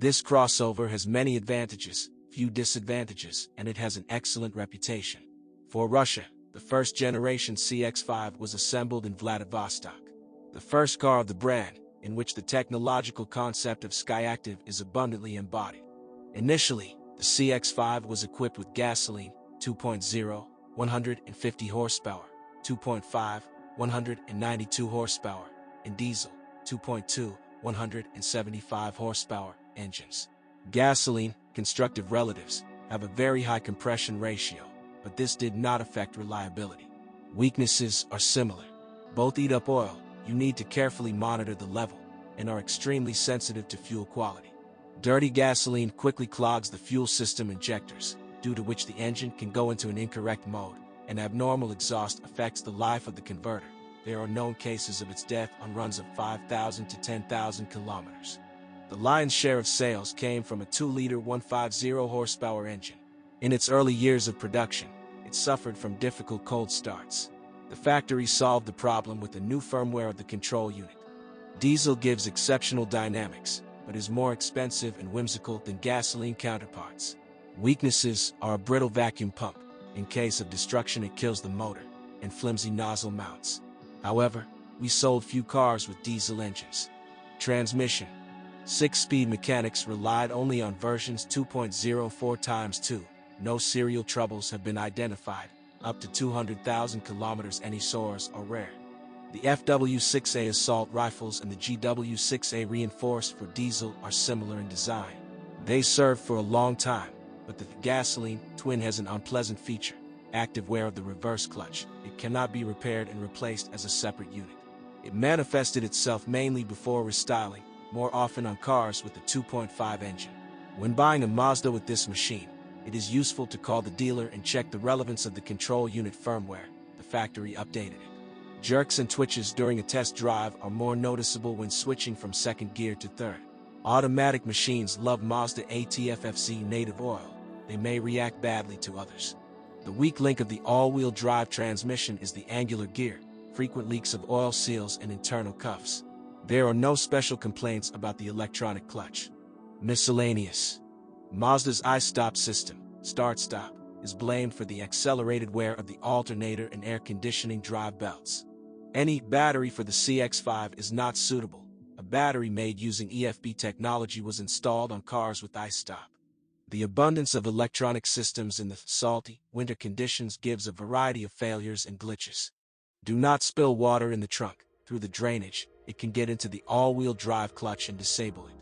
This crossover has many advantages, few disadvantages, and it has an excellent reputation. For Russia, the first-generation CX-5 was assembled in Vladivostok, the first car of the brand, in which the technological concept of Skyactiv is abundantly embodied. Initially, the CX-5 was equipped with gasoline 2.0, 150 horsepower, 2.5, 192 horsepower, and diesel 2.2, 175 horsepower engines. Gasoline, constructive relatives, have a very high compression ratio, but this did not affect reliability. Weaknesses are similar. Both eat up oil, you need to carefully monitor the level, and are extremely sensitive to fuel quality. Dirty gasoline quickly clogs the fuel system injectors, due to which the engine can go into an incorrect mode, and abnormal exhaust affects the life of the converter. There are known cases of its death on runs of 5,000 to 10,000 kilometers. The lion's share of sales came from a 2-liter 150 horsepower engine. In its early years of production, it suffered from difficult cold starts. The factory solved the problem with a new firmware of the control unit. Diesel gives exceptional dynamics, but is more expensive and whimsical than gasoline counterparts. Weaknesses are a brittle vacuum pump. In case of destruction, it kills the motor, and flimsy nozzle mounts. However, we sold few cars with diesel engines. Transmission. 6-speed mechanics relied only on versions 2.0 4x2. No serial troubles have been identified. Up to 200,000 kilometers, any source are rare. The FW6A assault rifles and the GW6A reinforced for diesel are similar in design. They served for a long time, but the gasoline twin has an unpleasant feature: active wear of the reverse clutch. It cannot be repaired and replaced as a separate unit. It manifested itself mainly before restyling, more often on cars with the 2.5 engine. When buying a Mazda with this machine, it is useful to call the dealer and check the relevance of the control unit firmware. The factory updated it. Jerks and twitches during a test drive are more noticeable when switching from second gear to third. Automatic machines love Mazda ATFFC native oil. They may react badly to others. The weak link of the all-wheel drive transmission is the angular gear, frequent leaks of oil seals and internal cuffs. There are no special complaints about the electronic clutch. Miscellaneous. Mazda's I-stop system, start-stop, is blamed for the accelerated wear of the alternator and air conditioning drive belts. Any battery for the CX-5 is not suitable. A battery made using EFB technology was installed on cars with I-stop. The abundance of electronic systems in the salty winter conditions gives a variety of failures and glitches. Do not spill water in the trunk. Through the drainage, it can get into the all-wheel drive clutch and disable it.